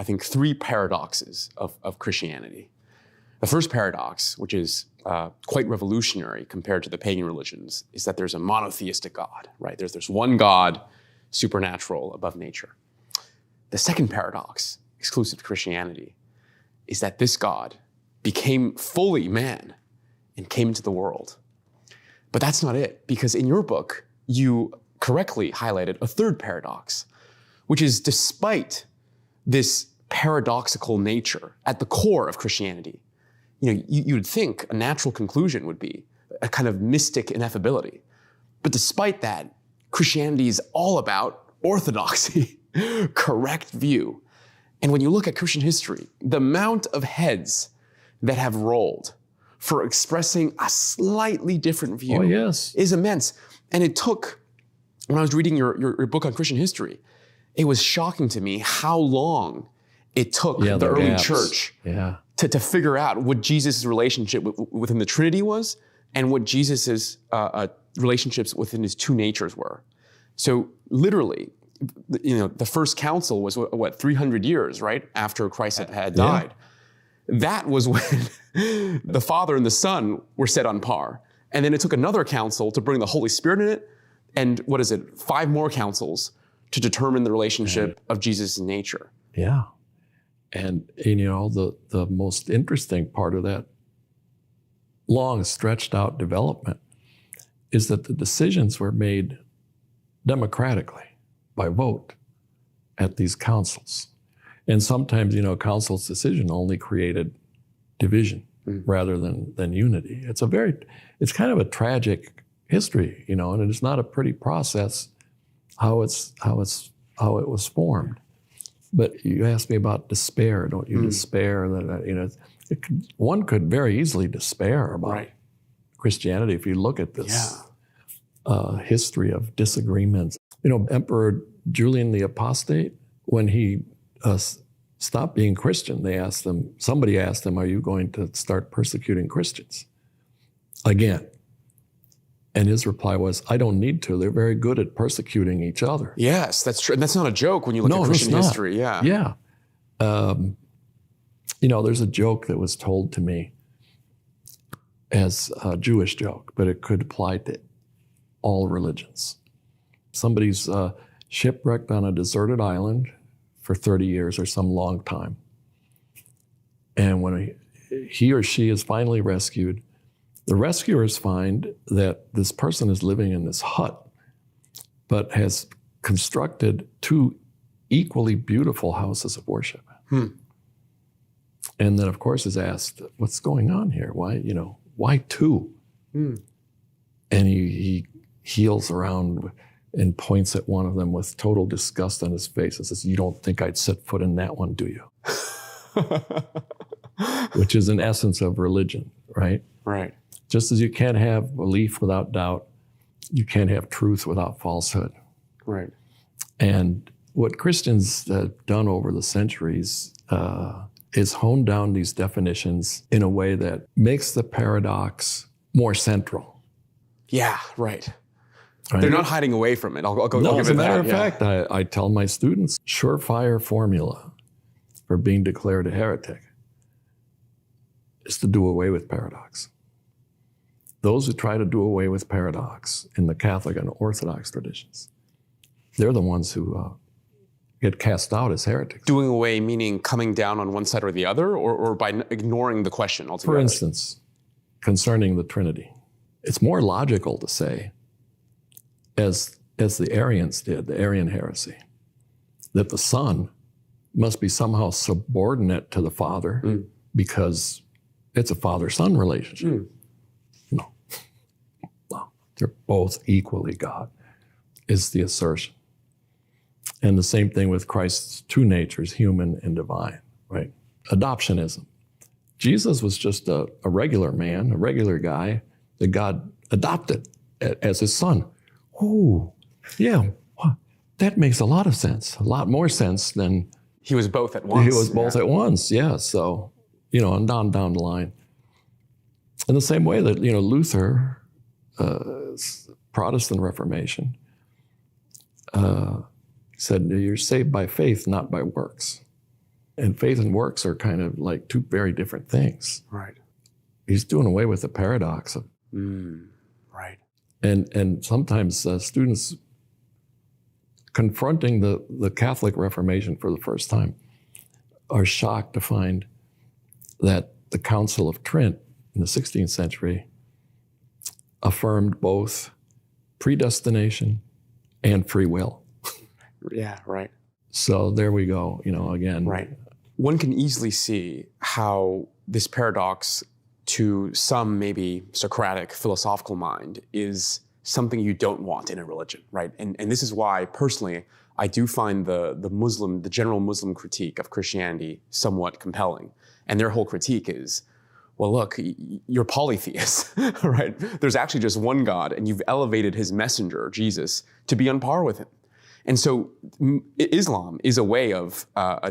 I think, three paradoxes of Christianity. The first paradox, which is quite revolutionary compared to the pagan religions, is that there's a monotheistic God, right? There's one God, supernatural, above nature. The second paradox, exclusive to Christianity, is that this God became fully man and came into the world. But that's not it, because in your book, you correctly highlighted a third paradox, which is despite this paradoxical nature at the core of Christianity, you'd think a natural conclusion would be a kind of mystic ineffability. But despite that, Christianity is all about orthodoxy, correct view. And when you look at Christian history, the amount of heads that have rolled for expressing a slightly different view is immense. And it took, when I was reading your book on Christian history, it was shocking to me how long it took the early church to figure out what Jesus' relationship within the Trinity was and what Jesus' relationships within his two natures were. So literally, the first council was, 300 years, right, after Christ had died. That was when the Father and the Son were set on par. And then it took another council to bring the Holy Spirit in it. And 5 more councils to determine the relationship of Jesus' nature. Yeah. And the most interesting part of that long stretched out development is that the decisions were made democratically by vote at these councils. And sometimes, council's decision only created division rather than unity. It's kind of a tragic history, and it's not a pretty process how it was formed. But you asked me about despair. Don't you despair that one could very easily despair about Christianity if you look at this history of disagreements. Emperor Julian the Apostate, when he stopped being Christian, somebody asked him, "Are you going to start persecuting Christians again?" And his reply was, "I don't need to. They're very good at persecuting each other." Yes, that's true. And that's not a joke when you look at Christian history. Yeah. Yeah. There's a joke that was told to me as a Jewish joke, but it could apply to all religions. Somebody's shipwrecked on a deserted island for 30 years or some long time. And when he or she is finally rescued, the rescuers find that this person is living in this hut, but has constructed 2 equally beautiful houses of worship. And then, of course, is asked, "What's going on here? Why 2?" And he heels around and points at one of them with total disgust on his face and says, "You don't think I'd set foot in that one, do you?" Which is an essence of religion, right? Right. Just as you can't have belief without doubt, you can't have truth without falsehood. Right. And what Christians have done over the centuries is honed down these definitions in a way that makes the paradox more central. Yeah, right. They're not hiding away from it. I'll give as a it matter that. of fact, I tell my students, surefire formula for being declared a heretic is to do away with paradox. Those who try to do away with paradox in the Catholic and Orthodox traditions, they're the ones who get cast out as heretics. Doing away meaning coming down on one side or the other, or by ignoring the question altogether? For instance, concerning the Trinity, it's more logical to say, as the Arians did, the Arian heresy, that the Son must be somehow subordinate to the Father because it's a father-son relationship. No, they're both equally God, is the assertion. And the same thing with Christ's 2 natures, human and divine, right? Adoptionism. Jesus was just a regular man, a regular guy that God adopted as his son. Oh, yeah, that makes a lot of sense, a lot more sense than... He was both at once. He was both at once, yeah. So, and down the line. In the same way that, Luther, Protestant Reformation, said you're saved by faith, not by works. And faith and works are kind of like two very different things. Right. He's doing away with the paradox of, right. and sometimes students confronting the Catholic Reformation for the first time are shocked to find that the Council of Trent in the 16th century affirmed both predestination and free will. Yeah, right. So there we go, again. Right. One can easily see how this paradox to some maybe Socratic philosophical mind is something you don't want in a religion, right? And this is why, personally, I do find the general Muslim critique of Christianity somewhat compelling. And their whole critique is, well, look, you're polytheists, right? There's actually just one God, and you've elevated his messenger, Jesus, to be on par with him. And so Islam is a way of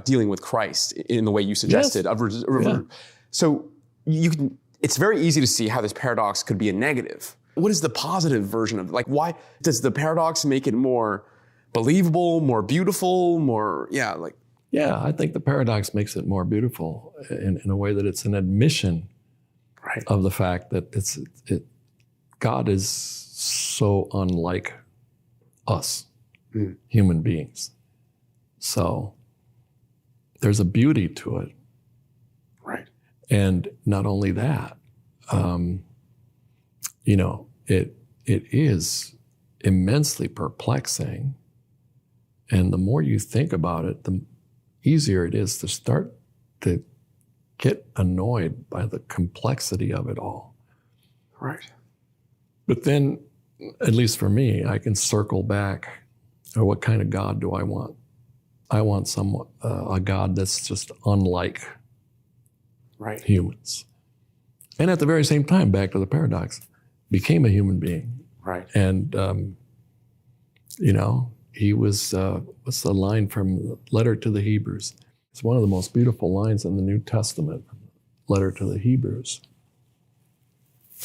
dealing with Christ in the way you suggested. Yes. So it's very easy to see how this paradox could be a negative. What is the positive version of, why does the paradox make it more believable, more beautiful, Yeah, I think the paradox makes it more beautiful in a way that it's an admission of the fact that God is so unlike us, human beings. So there's a beauty to it. Right. And not only that, it is immensely perplexing. And the more you think about it, the easier it is to start to get annoyed by the complexity of it all. Right. But then, at least for me, I can circle back. Or what kind of God do I want? I want a God that's just unlike humans. And at the very same time, back to the paradox, became a human being. Right. And, he was, what's the line from the letter to the Hebrews? It's one of the most beautiful lines in the New Testament, letter to the Hebrews.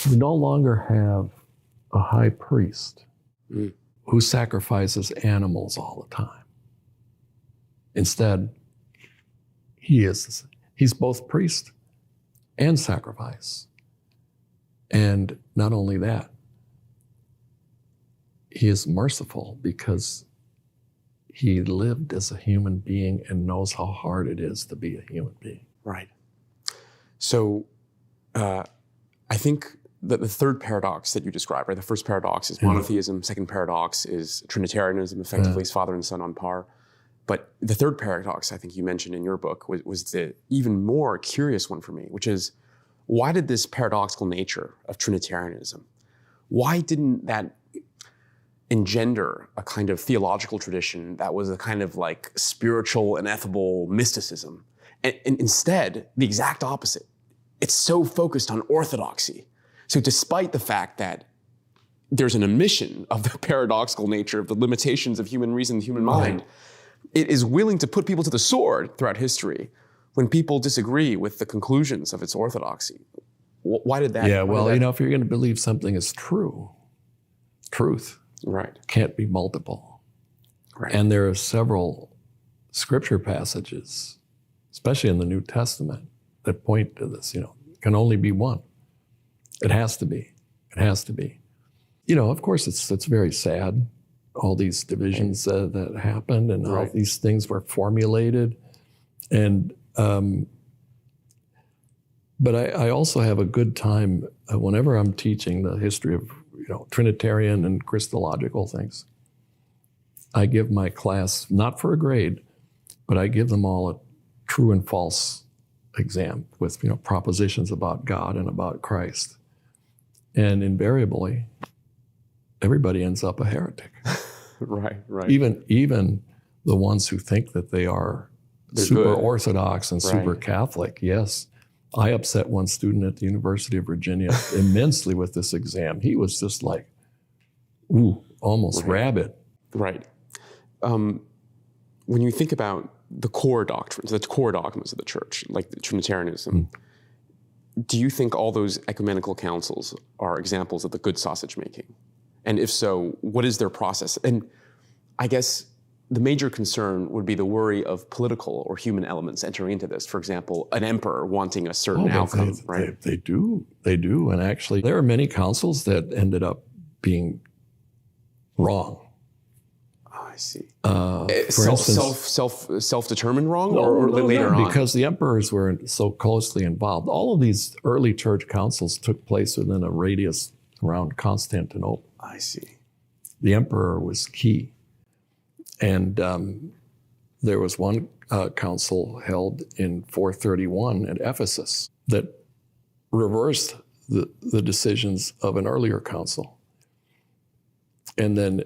We no longer have a high priest who sacrifices animals all the time. Instead, he's both priest and sacrifice. And not only that, he is merciful because he lived as a human being and knows how hard it is to be a human being. Right. So I think that the third paradox that you described, the first paradox is monotheism, second paradox is Trinitarianism, effectively is Father and Son on par. But the third paradox I think you mentioned in your book was the even more curious one for me, which is, why did this paradoxical nature of Trinitarianism, why didn't that engender a kind of theological tradition that was a kind of spiritual, ineffable mysticism? And instead, the exact opposite. It's so focused on orthodoxy. So despite the fact that there's an omission of the paradoxical nature of the limitations of human reason, human mind, it is willing to put people to the sword throughout history when people disagree with the conclusions of its orthodoxy. Why did that? Yeah, well, if you're going to believe something is true, truth can't be multiple. Right. And there are several scripture passages, especially in the New Testament, that point to this. Can only be one. It has to be. It has to be. Of course, it's very sad, all these divisions that happened and how these things were formulated. And but I also have a good time whenever I'm teaching the history of Trinitarian and Christological things. I give my class, not for a grade, but I give them all a true and false exam with propositions about God and about Christ. And invariably, everybody ends up a heretic. Right. Even the ones who think that they're super good. Orthodox and super Catholic, yes. I upset one student at the University of Virginia immensely with this exam. He was just almost rabid. Right. When you think about the core doctrines, the core dogmas of the church, like the Trinitarianism, do you think all those ecumenical councils are examples of the good sausage making? And if so, what is their process? And I guess the major concern would be the worry of political or human elements entering into this. For example, an emperor wanting a certain outcome, right? They do. And actually, there are many councils that ended up being wrong. Oh, I see. For instance, self-determined wrong, or later on? Because the emperors were so closely involved. All of these early church councils took place within a radius around Constantinople. I see. The emperor was key. And there was one council held in 431 at Ephesus that reversed the decisions of an earlier council, and then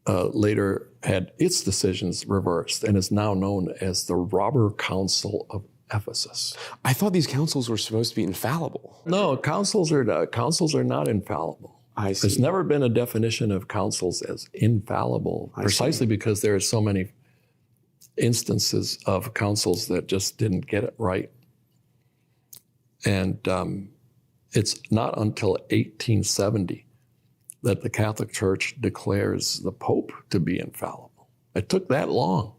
later had its decisions reversed, and is now known as the Robber Council of Ephesus. I thought these councils were supposed to be infallible. No, councils are not infallible. I see. There's never been a definition of councils as infallible, precisely because there are so many instances of councils that just didn't get it right. And it's not until 1870 that the Catholic Church declares the Pope to be infallible. It took that long.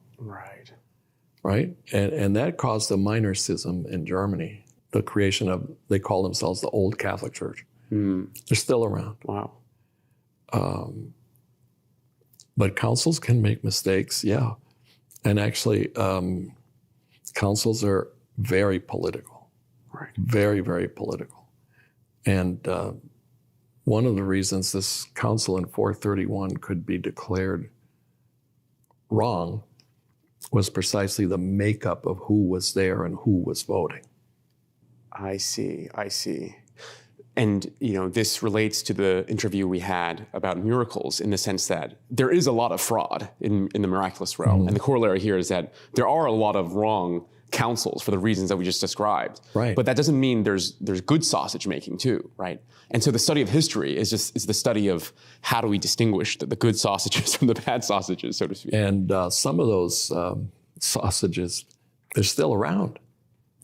Right? And that caused a minor schism in Germany, the creation of, they call themselves the Old Catholic Church. They're still around. Wow. But councils can make mistakes, yeah. And actually, councils are very political. Right. Very, very political. And one of the reasons this council in 431 could be declared wrong was precisely the makeup of who was there and who was voting. I see. And, this relates to the interview we had about miracles in the sense that there is a lot of fraud in the miraculous realm. And the corollary here is that there are a lot of wrong councils for the reasons that we just described. Right. But that doesn't mean there's good sausage making too, right? And so the study of history is the study of how do we distinguish the good sausages from the bad sausages, so to speak. And some of those sausages, they're still around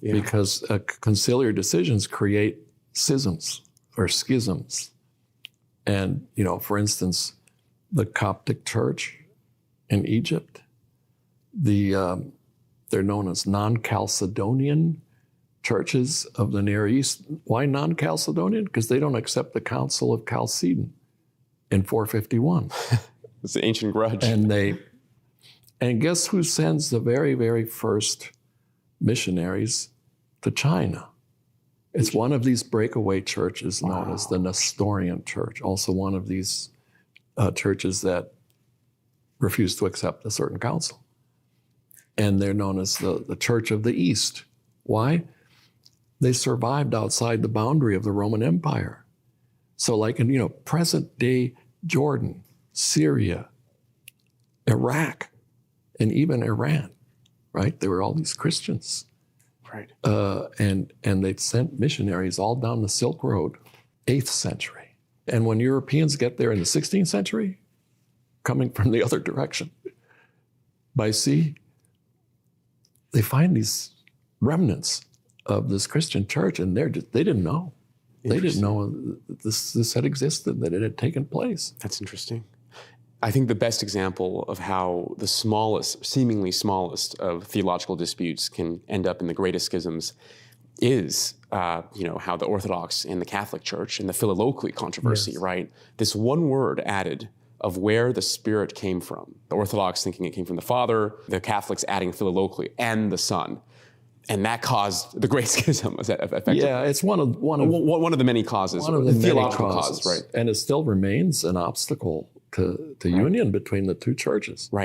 because conciliar decisions create schisms or schisms. And, for instance, the Coptic Church in Egypt, they're known as non-Chalcedonian churches of the Near East. Why non-Chalcedonian? Because they don't accept the Council of Chalcedon in 451. It's an ancient grudge. And guess who sends the very, very first missionaries to China? It's one of these breakaway churches known as the Nestorian Church, also one of these churches that refuse to accept a certain council. And they're known as the Church of the East. Why? They survived outside the boundary of the Roman Empire. So like in, present-day Jordan, Syria, Iraq, and even Iran, right? There were all these Christians. Right. And they sent missionaries all down the Silk Road, 8th century. And when Europeans get there in the 16th century, coming from the other direction by sea, they find these remnants of this Christian church, and they didn't know. They didn't know this had existed, that it had taken place. That's interesting. I think the best example of how the seemingly smallest of theological disputes can end up in the greatest schisms is, how the Orthodox and the Catholic Church and the Filioque controversy, right? This one word added of where the Spirit came from. The Orthodox thinking it came from the Father, the Catholics adding Filioque and the Son. And that caused the great schism, effectively. Yeah, it's one of the many causes. One of the theological many causes, right? And it still remains an obstacle to union between the two churches. Right.